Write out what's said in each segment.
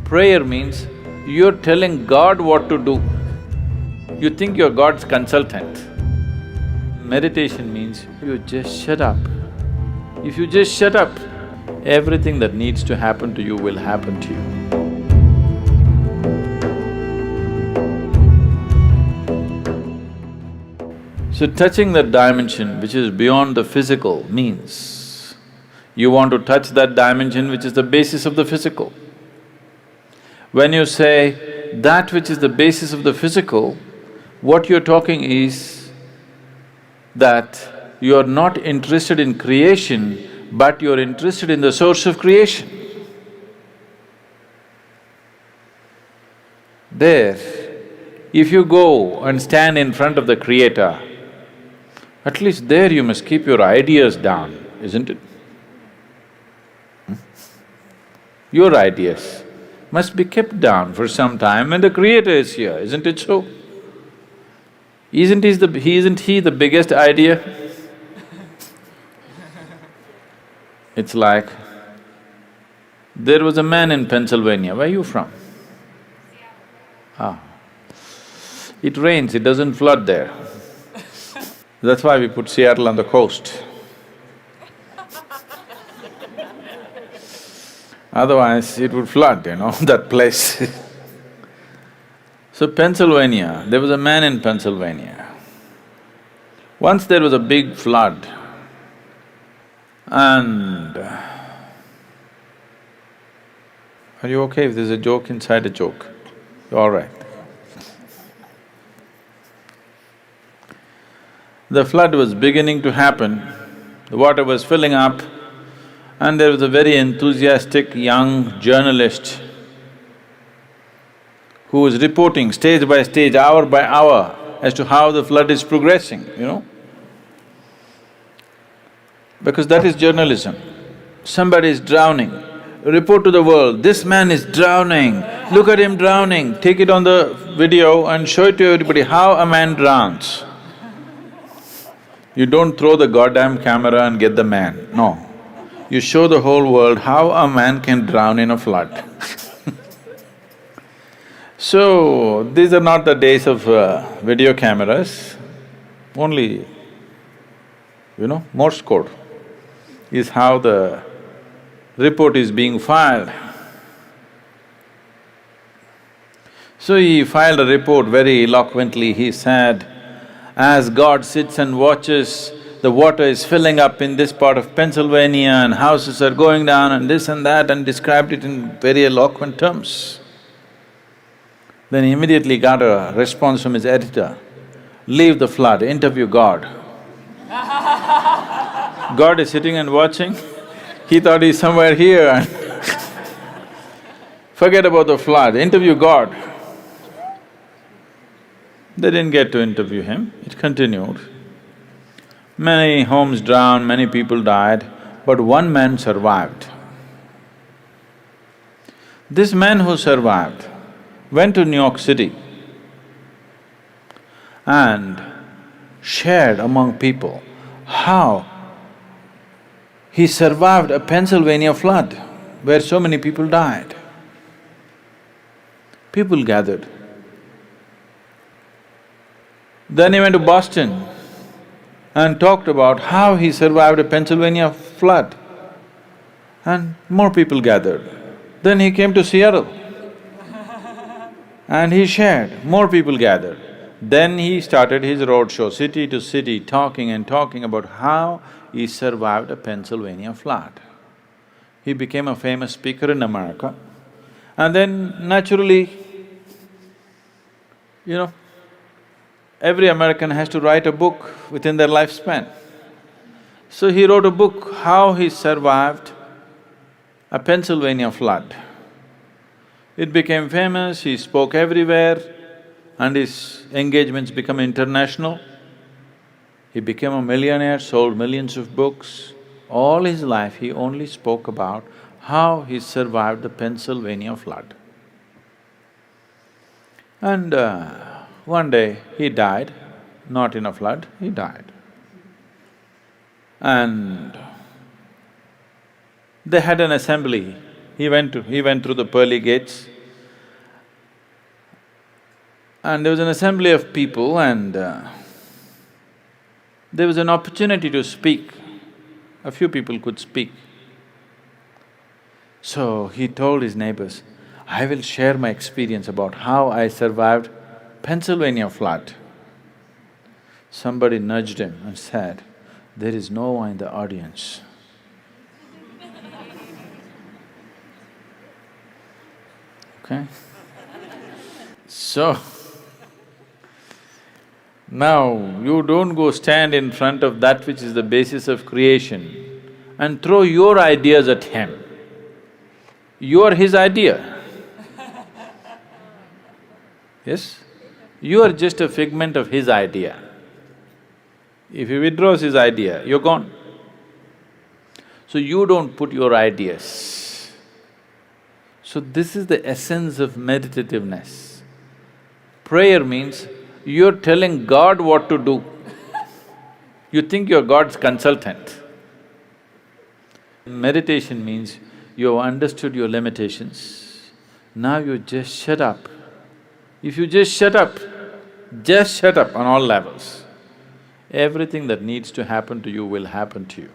Prayer means you're telling God what to do. You think you're God's consultant. Meditation means you just shut up. If you just shut up, everything that needs to happen to you will happen to you. So touching that dimension which is beyond the physical means you want to touch that dimension which is the basis of the physical. When you say that which is the basis of the physical, what you're talking is that you're not interested in creation, but you're interested in the source of creation. There, if you go and stand in front of the Creator, at least there you must keep your ideas down, isn't it? Your ideas must be kept down for some time when the Creator is here, isn't it so? Isn't he the biggest idea? It's like, there was a man in Pennsylvania, where are you from? Ah. It rains, it doesn't flood there. That's why we put Seattle on the coast. Otherwise, it would flood, that place. So Pennsylvania, there was a man in Pennsylvania. Once there was a big flood and… Are you okay if there's a joke inside a joke? You're all right. The flood was beginning to happen, the water was filling up, and there was a very enthusiastic young journalist who was reporting stage by stage, hour by hour as to how the flood is progressing, Because that is journalism. Somebody is drowning, report to the world, this man is drowning, look at him drowning, take it on the video and show it to everybody how a man drowns. You don't throw the goddamn camera and get the man, no. You show the whole world how a man can drown in a flood. So, these are not the days of video cameras, only, Morse code is how the report is being filed. So he filed a report very eloquently, he said, as God sits and watches, the water is filling up in this part of Pennsylvania and houses are going down and this and that, and described it in very eloquent terms. Then he immediately got a response from his editor, leave the flood, interview God. God is sitting and watching, he thought he's somewhere here and forget about the flood, interview God. They didn't get to interview him, it continued. Many homes drowned, many people died, but one man survived. This man who survived went to New York City and shared among people how he survived a Pennsylvania flood where so many people died. People gathered. Then he went to Boston and talked about how he survived a Pennsylvania flood, and more people gathered. Then he came to Seattle and he shared, more people gathered. Then he started his roadshow, city to city, talking and talking about how he survived a Pennsylvania flood. He became a famous speaker in America, and then naturally, every American has to write a book within their lifespan. So he wrote a book, how he survived a Pennsylvania flood. It became famous, he spoke everywhere, and his engagements became international. He became a millionaire, sold millions of books. All his life he only spoke about how he survived the Pennsylvania flood. And one day he died, not in a flood, he died. And they had an assembly. He went through the pearly gates And there was an assembly of people and there was an opportunity to speak. A few people could speak. So he told his neighbors, I will share my experience about how I survived Pennsylvania flood. Somebody nudged him and said, there is no one in the audience. Okay? So, now you don't go stand in front of that which is the basis of creation and throw your ideas at him. You are his idea. Yes? You are just a figment of his idea. If he withdraws his idea, you're gone. So you don't put your ideas. So this is the essence of meditativeness. Prayer means you're telling God what to do. You think you're God's consultant. Meditation means you have understood your limitations, now you just shut up. If you just shut up on all levels, everything that needs to happen to you will happen to you.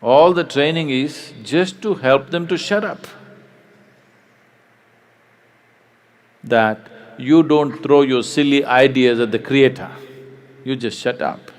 All the training is just to help them to shut up. That you don't throw your silly ideas at the Creator, you just shut up.